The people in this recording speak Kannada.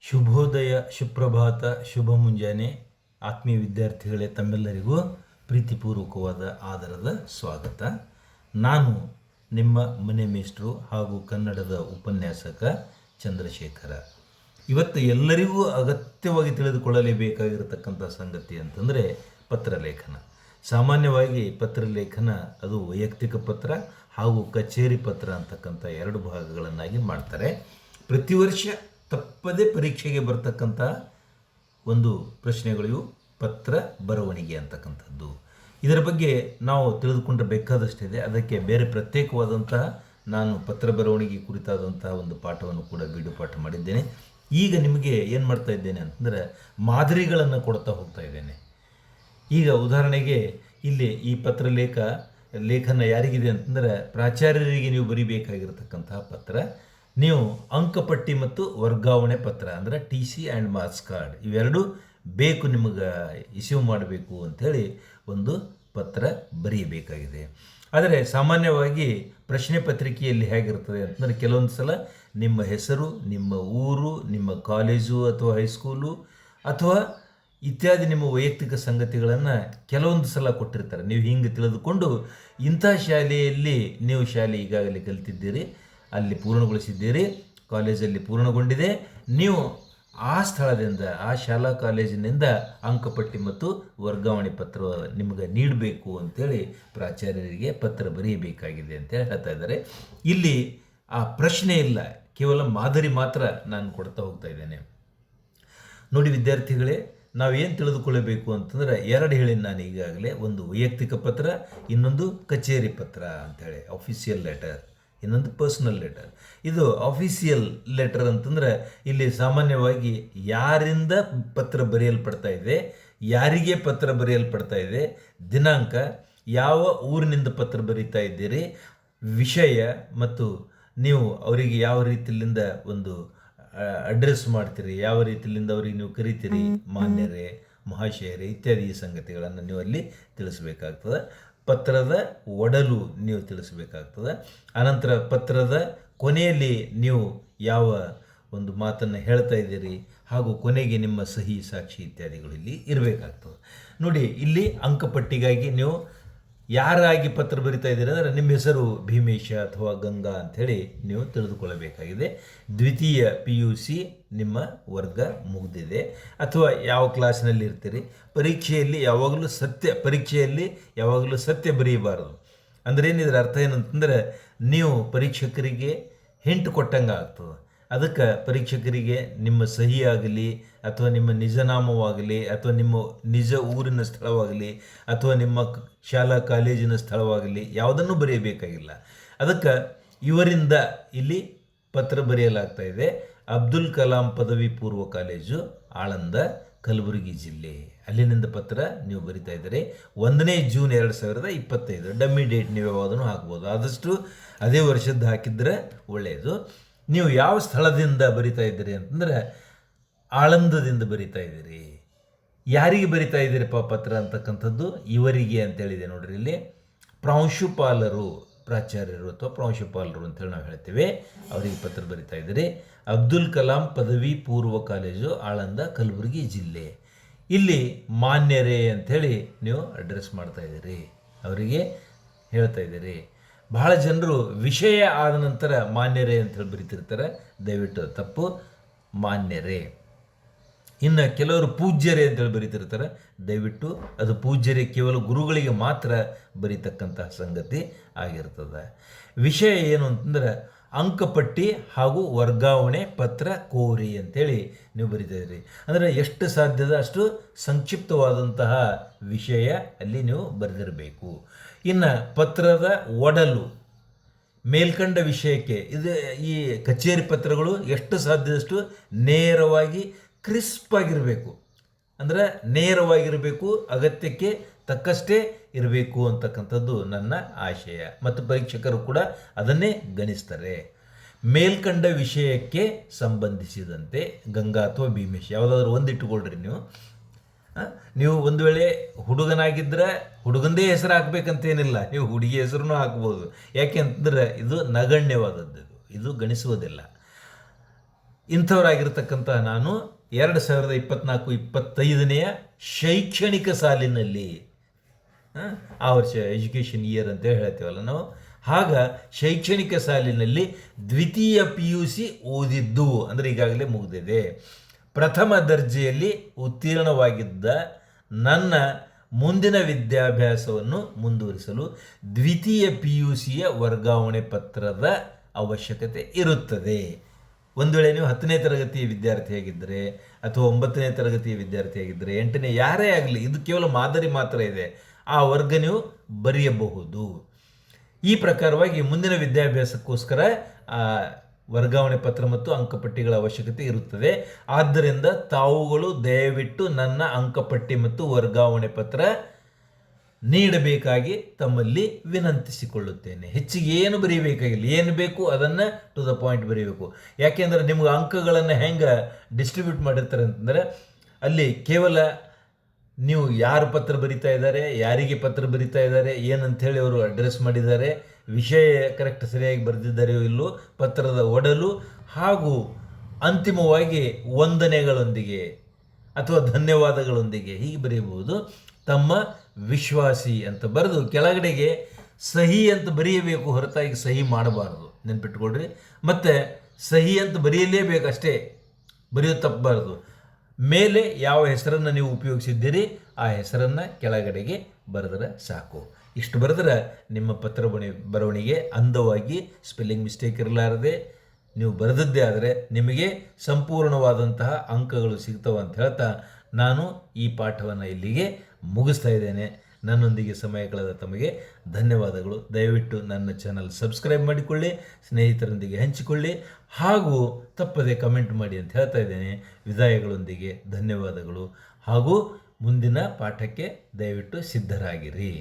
ಶುಭೋದಯ, ಸುಪ್ರಭಾತ, ಶುಭ ಮುಂಜಾನೆ. ಆತ್ಮೀಯ ವಿದ್ಯಾರ್ಥಿಗಳೇ, ತಮ್ಮೆಲ್ಲರಿಗೂ ಪ್ರೀತಿಪೂರ್ವಕವಾದ ಆದರದ ಸ್ವಾಗತ. ನಾನು ನಿಮ್ಮ ಮನೆ ಮೇಷ್ಟ್ರು ಹಾಗೂ ಕನ್ನಡದ ಉಪನ್ಯಾಸಕ ಚಂದ್ರಶೇಖರ. ಇವತ್ತು ಎಲ್ಲರಿಗೂ ಅಗತ್ಯವಾಗಿ ತಿಳಿದುಕೊಳ್ಳಲೇಬೇಕಾಗಿರತಕ್ಕಂಥ ಸಂಗತಿ ಅಂತಂದರೆ ಪತ್ರಲೇಖನ. ಸಾಮಾನ್ಯವಾಗಿ ಪತ್ರಲೇಖನ ಅದು ವೈಯಕ್ತಿಕ ಪತ್ರ ಹಾಗೂ ಕಚೇರಿ ಪತ್ರ ಅಂತಕ್ಕಂಥ ಎರಡು ಭಾಗಗಳನ್ನಾಗಿ ಮಾಡ್ತಾರೆ. ಪ್ರತಿ ವರ್ಷ ತಪ್ಪದೇ ಪರೀಕ್ಷೆಗೆ ಬರ್ತಕ್ಕಂಥ ಒಂದು ಪ್ರಶ್ನೆಗಳು ಪತ್ರ ಬರವಣಿಗೆ ಅಂತಕ್ಕಂಥದ್ದು. ಇದರ ಬಗ್ಗೆ ನಾವು ತಿಳಿದುಕೊಂಡ್ರೆ ಬೇಕಾದಷ್ಟಿದೆ. ಅದಕ್ಕೆ ಬೇರೆ ಪ್ರತ್ಯೇಕವಾದಂತಹ ನಾನು ಪತ್ರ ಬರವಣಿಗೆ ಕುರಿತಾದಂತಹ ಒಂದು ಪಾಠವನ್ನು ಕೂಡ ವಿಡಿಯೋ ಪಾಠ ಮಾಡಿದ್ದೇನೆ. ಈಗ ನಿಮಗೆ ಏನು ಮಾಡ್ತಾ ಇದ್ದೇನೆ ಅಂತಂದರೆ ಮಾದರಿಗಳನ್ನು ಕೊಡ್ತಾ ಹೋಗ್ತಾ ಇದ್ದೇನೆ. ಈಗ ಉದಾಹರಣೆಗೆ ಇಲ್ಲಿ ಈ ಲೇಖನ ಯಾರಿಗಿದೆ ಅಂತಂದರೆ ಪ್ರಾಚಾರ್ಯರಿಗೆ ನೀವು ಬರೀಬೇಕಾಗಿರತಕ್ಕಂತಹ ಪತ್ರ. ನೀವು ಅಂಕಪಟ್ಟಿ ಮತ್ತು ವರ್ಗಾವಣೆ ಪತ್ರ ಅಂದರೆ TC ಆ್ಯಂಡ್ ಮಾರ್ಕ್ಸ್ ಕಾರ್ಡ್ ಇವೆರಡೂ ಬೇಕು, ನಿಮಗೆ ಇಶ್ಯೂ ಮಾಡಬೇಕು ಅಂಥೇಳಿ ಒಂದು ಪತ್ರ ಬರೆಯಬೇಕಾಗಿದೆ. ಆದರೆ ಸಾಮಾನ್ಯವಾಗಿ ಪ್ರಶ್ನೆ ಪತ್ರಿಕೆಯಲ್ಲಿ ಹೇಗಿರ್ತದೆ ಅಂತಂದರೆ ಕೆಲವೊಂದು ಸಲ ನಿಮ್ಮ ಹೆಸರು, ನಿಮ್ಮ ಊರು, ನಿಮ್ಮ ಕಾಲೇಜು ಅಥವಾ ಹೈಸ್ಕೂಲು ಅಥವಾ ಇತ್ಯಾದಿ ನಿಮ್ಮ ವೈಯಕ್ತಿಕ ಸಂಗತಿಗಳನ್ನು ಕೆಲವೊಂದು ಸಲ ಕೊಟ್ಟಿರ್ತಾರೆ. ನೀವು ಹಿಂಗೆ ತಿಳಿದುಕೊಂಡು ಇಂಥ ಶಾಲೆಯಲ್ಲಿ ನೀವು ಶಾಲೆ ಈಗಾಗಲೇ ಕಲಿತಿದ್ದೀರಿ, ಅಲ್ಲಿ ಪೂರ್ಣಗೊಳಿಸಿದ್ದೀರಿ, ಕಾಲೇಜಲ್ಲಿ ಪೂರ್ಣಗೊಂಡಿದೆ, ನೀವು ಆ ಸ್ಥಳದಿಂದ ಆ ಶಾಲಾ ಕಾಲೇಜಿನಿಂದ ಅಂಕಪಟ್ಟಿ ಮತ್ತು ವರ್ಗಾವಣೆ ಪತ್ರ ನಿಮಗೆ ನೀಡಬೇಕು ಅಂಥೇಳಿ ಪ್ರಾಚಾರ್ಯರಿಗೆ ಪತ್ರ ಬರೆಯಬೇಕಾಗಿದೆ ಅಂತೇಳಿ ಹೇಳ್ತಾ ಇದ್ದಾರೆ. ಇಲ್ಲಿ ಆ ಪ್ರಶ್ನೆ ಇಲ್ಲ, ಕೇವಲ ಮಾದರಿ ಮಾತ್ರ ನಾನು ಕೊಡ್ತಾ ಹೋಗ್ತಾ ಇದ್ದೇನೆ. ನೋಡಿ ವಿದ್ಯಾರ್ಥಿಗಳೇ, ನಾವೇನು ತಿಳಿದುಕೊಳ್ಳಬೇಕು ಅಂತಂದರೆ ಎರಡು ಹೇಳಿ ನಾನು ಈಗಾಗಲೇ. ಒಂದು ವೈಯಕ್ತಿಕ ಪತ್ರ, ಇನ್ನೊಂದು ಕಚೇರಿ ಪತ್ರ ಅಂಥೇಳಿ ಆಫೀಸಿಯಲ್ ಲೆಟರ್, ಇನ್ನೊಂದು ಪರ್ಸ್ನಲ್ ಲೆಟರ್. ಇದು ಆಫೀಸಿಯಲ್ ಲೆಟರ್ ಅಂತಂದರೆ ಇಲ್ಲಿ ಸಾಮಾನ್ಯವಾಗಿ ಯಾರಿಂದ ಪತ್ರ ಬರೆಯಲ್ಪಡ್ತಾ ಇದೆ, ಯಾರಿಗೆ ಪತ್ರ ಬರೆಯಲ್ಪಡ್ತಾ ಇದೆ, ದಿನಾಂಕ, ಯಾವ ಊರಿನಿಂದ ಪತ್ರ ಬರೀತಾ ಇದ್ದೀರಿ, ವಿಷಯ ಮತ್ತು ನೀವು ಅವರಿಗೆ ಯಾವ ರೀತಿಯಿಂದ ಒಂದು ಅಡ್ರೆಸ್ ಮಾಡ್ತೀರಿ, ಯಾವ ರೀತಿಯಿಂದ ಅವರಿಗೆ ನೀವು ಕರಿತೀರಿ, ಮಾನ್ಯರೇ, ಮಹಾಶಯರೇ ಇತ್ಯಾದಿ ಸಂಗತಿಗಳನ್ನು ನೀವು ಅಲ್ಲಿ ತಿಳಿಸ್ಬೇಕಾಗ್ತದೆ. ಪತ್ರದ ಒಡಲು ನೀವು ತಿಳಿಸಬೇಕಾಗ್ತದೆ. ಅನಂತರ ಪತ್ರದ ಕೊನೆಯಲ್ಲಿ ನೀವು ಯಾವ ಒಂದು ಮಾತನ್ನು ಹೇಳ್ತಾ ಇದ್ದೀರಿ ಹಾಗೂ ಕೊನೆಗೆ ನಿಮ್ಮ ಸಹಿ ಸಾಕ್ಷಿ ಇತ್ಯಾದಿಗಳು ಇಲ್ಲಿ ಇರಬೇಕಾಗ್ತದೆ. ನೋಡಿ, ಇಲ್ಲಿ ಅಂಕಪಟ್ಟಿಗಾಗಿ ನೀವು ಯಾರಾಗಿ ಪತ್ರ ಬರಿತಾ ಇದ್ದೀರಿ ಅಂದರೆ ನಿಮ್ಮ ಹೆಸರು ಭೀಮೇಶ ಅಥವಾ ಗಂಗಾ ಅಂಥೇಳಿ ನೀವು ತಿಳಿದುಕೊಳ್ಳಬೇಕಾಗಿದೆ. ದ್ವಿತೀಯ PUC ನಿಮ್ಮ ವರ್ಗ ಮುಗಿದಿದೆ ಅಥವಾ ಯಾವ ಕ್ಲಾಸ್ನಲ್ಲಿ ಇರ್ತೀರಿ. ಪರೀಕ್ಷೆಯಲ್ಲಿ ಯಾವಾಗಲೂ ಸತ್ಯ ಬರೆಯಬಾರದು. ಅಂದರೆ ಏನಿದ್ರ ಅರ್ಥ ಏನಂತಂದರೆ ನೀವು ಪರೀಕ್ಷಕರಿಗೆ ಹಿಂಟ್ ಕೊಟ್ಟಂಗೆ ಆಗ್ತದೆ. ಅದಕ್ಕೆ ಪರೀಕ್ಷಕರಿಗೆ ನಿಮ್ಮ ಸಹಿ ಆಗಲಿ ಅಥವಾ ನಿಮ್ಮ ನಿಜನಾಮವಾಗಲಿ ಅಥವಾ ನಿಮ್ಮ ನಿಜ ಊರಿನ ಸ್ಥಳವಾಗಲಿ ಅಥವಾ ನಿಮ್ಮ ಶಾಲಾ ಕಾಲೇಜಿನ ಸ್ಥಳವಾಗಲಿ ಯಾವುದನ್ನು ಬರೆಯಬೇಕಾಗಿಲ್ಲ. ಅದಕ್ಕೆ ಇವರಿಂದ ಇಲ್ಲಿ ಪತ್ರ ಬರೆಯಲಾಗ್ತಾ ಇದೆ. ಅಬ್ದುಲ್ ಕಲಾಂ ಪದವಿ ಪೂರ್ವ ಕಾಲೇಜು, ಆಳಂದ, ಕಲಬುರಗಿ ಜಿಲ್ಲೆ, ಅಲ್ಲಿನಿಂದ ಪತ್ರ ನೀವು ಬರಿತಾ ಇದ್ದೀರಿ. 1ನೇ ಜೂನ್ 2025. ಡಮ್ಮಿ ಡೇಟ್ ನೀವು ಯಾವುದನ್ನು ಹಾಕ್ಬೋದು, ಆದಷ್ಟು ಅದೇ ವರ್ಷದ್ದು ಹಾಕಿದರೆ ಒಳ್ಳೆಯದು. ನೀವು ಯಾವ ಸ್ಥಳದಿಂದ ಬರಿತಾ ಇದ್ದೀರಿ ಅಂತಂದರೆ ಆಳಂದದಿಂದ ಬರಿತಾ ಇದ್ದೀರಿ. ಯಾರಿಗೆ ಬರಿತಾ ಇದ್ದೀರಪ್ಪ ಪತ್ರ ಅಂತಕ್ಕಂಥದ್ದು ಇವರಿಗೆ ಅಂತೇಳಿದೆ ನೋಡ್ರಿ. ಇಲ್ಲಿ ಪ್ರಾಂಶುಪಾಲರು, ಪ್ರಾಚಾರ್ಯರು ಅಥವಾ ಪ್ರಾಂಶುಪಾಲರು ಅಂತೇಳಿ ನಾವು ಹೇಳ್ತೇವೆ, ಅವರಿಗೆ ಪತ್ರ ಬರಿತಾ ಇದ್ದೀರಿ. ಅಬ್ದುಲ್ ಕಲಾಂ ಪದವಿ ಪೂರ್ವ ಕಾಲೇಜು, ಆಳಂದ, ಕಲಬುರಗಿ ಜಿಲ್ಲೆ. ಇಲ್ಲಿ ಮಾನ್ಯರೇ ಅಂಥೇಳಿ ನೀವು ಅಡ್ರೆಸ್ ಮಾಡ್ತಾ ಇದ್ದೀರಿ, ಅವರಿಗೆ ಹೇಳ್ತಾ ಇದ್ದೀರಿ. ಬಹಳ ಜನರು ವಿಷಯ ಆದ ನಂತರ ಮಾನ್ಯರೇ ಅಂಥೇಳಿ ಬರಿತಿರ್ತಾರೆ, ದಯವಿಟ್ಟು ತಪ್ಪು, ಮಾನ್ಯರೇ. ಇನ್ನು ಕೆಲವರು ಪೂಜ್ಯರೇ ಅಂತೇಳಿ ಬರೀತಿರ್ತಾರೆ, ದಯವಿಟ್ಟು ಅದು ಪೂಜ್ಯರೇ ಕೇವಲ ಗುರುಗಳಿಗೆ ಮಾತ್ರ ಬರೀತಕ್ಕಂತಹ ಸಂಗತಿ ಆಗಿರ್ತದೆ. ವಿಷಯ ಏನು ಅಂತಂದ್ರೆ ಅಂಕಪಟ್ಟಿ ಹಾಗೂ ವರ್ಗಾವಣೆ ಪತ್ರ ಕೋರಿ ಅಂತೇಳಿ ನೀವು ಬರಿತಾ ಇದ್ದೀರಿ. ಅಂದರೆ ಎಷ್ಟು ಸಾಧ್ಯದ ಅಷ್ಟು ಸಂಕ್ಷಿಪ್ತವಾದಂತಹ ವಿಷಯ ಅಲ್ಲಿ ನೀವು ಬರೆದಿರಬೇಕು. ಇನ್ನು ಪತ್ರದ ಒಡಲು ಮೇಲ್ಕಂಡ ವಿಷಯಕ್ಕೆ, ಇದು ಈ ಕಚೇರಿ ಪತ್ರಗಳು ಎಷ್ಟು ಸಾಧ್ಯದಷ್ಟು ನೇರವಾಗಿ ಕ್ರಿಸ್ಪ್ ಆಗಿರಬೇಕು. ಅಂದರೆ ನೇರವಾಗಿರಬೇಕು, ಅಗತ್ಯಕ್ಕೆ ತಕ್ಕಷ್ಟೇ ಇರಬೇಕು ಅಂತಕ್ಕಂಥದ್ದು ನನ್ನ ಆಶಯ ಮತ್ತು ಪರೀಕ್ಷಕರು ಕೂಡ ಅದನ್ನೇ ಗಣಿಸ್ತಾರೆ. ಮೇಲ್ಕಂಡ ವಿಷಯಕ್ಕೆ ಸಂಬಂಧಿಸಿದಂತೆ ಗಂಗಾ ಅಥವಾ ಭೀಮೇಶ್ ಯಾವುದಾದ್ರೂ ಒಂದಿಟ್ಟುಕೊಳ್ರಿ. ನೀವು ಒಂದು ವೇಳೆ ಹುಡುಗನಾಗಿದ್ದರೆ ಹುಡುಗಂದೇ ಹೆಸರು ಹಾಕ್ಬೇಕಂತೇನಿಲ್ಲ, ನೀವು ಹುಡುಗಿ ಹೆಸರು ಹಾಕ್ಬೋದು. ಯಾಕೆ ಅಂತಂದರೆ ಇದು ನಗಣ್ಯವಾದದ್ದು, ಇದು ಗಣಿಸುವುದಿಲ್ಲ. ಇಂಥವರಾಗಿರ್ತಕ್ಕಂಥ ನಾನು 2024-25ನೇ ಶೈಕ್ಷಣಿಕ ಸಾಲಿನಲ್ಲಿ, ಆ ವರ್ಷ ಎಜುಕೇಷನ್ ಇಯರ್ ಅಂತ ಹೇಳ್ತೀವಲ್ಲ ನಾವು, ಆಗ ಶೈಕ್ಷಣಿಕ ಸಾಲಿನಲ್ಲಿ ದ್ವಿತೀಯ PUC ಓದಿದ್ದು ಅಂದರೆ ಈಗಾಗಲೇ ಮುಗಿದಿದೆ. ಪ್ರಥಮ ದರ್ಜೆಯಲ್ಲಿ ಉತ್ತೀರ್ಣವಾಗಿದ್ದ ನನ್ನ ಮುಂದಿನ ವಿದ್ಯಾಭ್ಯಾಸವನ್ನು ಮುಂದುವರಿಸಲು ದ್ವಿತೀಯ PUCಯ ವರ್ಗಾವಣೆ ಪತ್ರದ ಅವಶ್ಯಕತೆ ಇರುತ್ತದೆ. ಒಂದು ವೇಳೆ ನೀವು 10ನೇ ತರಗತಿಯ ವಿದ್ಯಾರ್ಥಿಯಾಗಿದ್ದರೆ ಅಥವಾ 9ನೇ ತರಗತಿಯ ವಿದ್ಯಾರ್ಥಿಯಾಗಿದ್ದರೆ, 8ನೇ ಯಾರೇ ಆಗಲಿ, ಇದು ಕೇವಲ ಮಾದರಿ ಮಾತ್ರ ಇದೆ, ಆ ವರ್ಗ ನೀವು ಬರೆಯಬಹುದು. ಈ ಪ್ರಕಾರವಾಗಿ ಮುಂದಿನ ವಿದ್ಯಾಭ್ಯಾಸಕ್ಕೋಸ್ಕರ ವರ್ಗಾವಣೆ ಪತ್ರ ಮತ್ತು ಅಂಕಪಟ್ಟಿಗಳ ಅವಶ್ಯಕತೆ ಇರುತ್ತದೆ. ಆದ್ದರಿಂದ ತಾವುಗಳು ದಯವಿಟ್ಟು ನನ್ನ ಅಂಕಪಟ್ಟಿ ಮತ್ತು ವರ್ಗಾವಣೆ ಪತ್ರ ನೀಡಬೇಕಾಗಿ ತಮ್ಮಲ್ಲಿ ವಿನಂತಿಸಿಕೊಳ್ಳುತ್ತೇನೆ. ಹೆಚ್ಚಿಗೆ ಏನು ಬರೀಬೇಕಾಗಿಲ್ಲ, ಏನು ಬೇಕು ಅದನ್ನು ಟು ದ ಪಾಯಿಂಟ್ ಬರೀಬೇಕು. ಯಾಕೆಂದರೆ ನಿಮ್ಗೆ ಅಂಕಗಳನ್ನು ಹೆಂಗೆ ಡಿಸ್ಟ್ರಿಬ್ಯೂಟ್ ಮಾಡಿರ್ತಾರೆ ಅಂತಂದರೆ, ಅಲ್ಲಿ ಕೇವಲ ನೀವು ಯಾರು ಪತ್ರ ಬರಿತಾ ಇದ್ದಾರೆ, ಯಾರಿಗೆ ಪತ್ರ ಬರಿತಾ ಇದ್ದಾರೆ, ಏನಂಥೇಳಿ ಅವರು ಅಡ್ರೆಸ್ ಮಾಡಿದ್ದಾರೆ, ವಿಷಯ ಕರೆಕ್ಟ್ ಸರಿಯಾಗಿ ಬರೆದಿದ್ದಾರೆಯೋ ಇಲ್ಲೋ, ಪತ್ರದ ಒಡಲು ಹಾಗೂ ಅಂತಿಮವಾಗಿ ವಂದನೆಗಳೊಂದಿಗೆ ಅಥವಾ ಧನ್ಯವಾದಗಳೊಂದಿಗೆ ಹೀಗೆ ಬರೆಯಬಹುದು. ತಮ್ಮ ವಿಶ್ವಾಸಿ ಅಂತ ಬರೆದು ಕೆಳಗಡೆಗೆ ಸಹಿ ಅಂತ ಬರೆಯಬೇಕು, ಹೊರತಾಗಿ ಸಹಿ ಮಾಡಬಾರ್ದು, ನೆನ್ಪಿಟ್ಕೊಳ್ರಿ. ಮತ್ತು ಸಹಿ ಅಂತ ಬರೆಯಲೇಬೇಕಷ್ಟೇ, ಬರೆಯೋದು ತಪ್ಪಬಾರ್ದು. ಮೇಲೆ ಯಾವ ಹೆಸರನ್ನು ನೀವು ಉಪಯೋಗಿಸಿದ್ದೀರಿ ಆ ಹೆಸರನ್ನು ಕೆಳಗಡೆಗೆ ಬರೆದರೆ ಸಾಕು. ಇಷ್ಟು ಬರೆದ್ರೆ ನಿಮ್ಮ ಪತ್ರ ಬರವಣಿಗೆ ಅಂದವಾಗಿ ಸ್ಪೆಲ್ಲಿಂಗ್ ಮಿಸ್ಟೇಕ್ ಇರಲಾರದೆ ನೀವು ಬರೆದದ್ದೇ ಆದರೆ ನಿಮಗೆ ಸಂಪೂರ್ಣವಾದಂತಹ ಅಂಕಗಳು ಸಿಗ್ತವೆ ಅಂತ ಹೇಳ್ತಾ ನಾನು ಈ ಪಾಠವನ್ನು ಇಲ್ಲಿಗೆ ಮುಗಿಸ್ತಾ ಇದ್ದೇನೆ. ನನ್ನೊಂದಿಗೆ ಸಮಯ ಕಳೆದ ತಮಗೆ ಧನ್ಯವಾದಗಳು. ದಯವಿಟ್ಟು ನನ್ನ ಚಾನಲ್ ಸಬ್ಸ್ಕ್ರೈಬ್ ಮಾಡಿಕೊಳ್ಳಿ, ಸ್ನೇಹಿತರೊಂದಿಗೆ ಹಂಚಿಕೊಳ್ಳಿ ಹಾಗೂ ತಪ್ಪದೆ ಕಮೆಂಟ್ ಮಾಡಿ ಅಂತ ಹೇಳ್ತಾ ಇದ್ದೇನೆ. ವಿದಾಯಗಳೊಂದಿಗೆ ಧನ್ಯವಾದಗಳು ಹಾಗೂ ಮುಂದಿನ ಪಾಠಕ್ಕೆ ದಯವಿಟ್ಟು ಸಿದ್ಧರಾಗಿರಿ.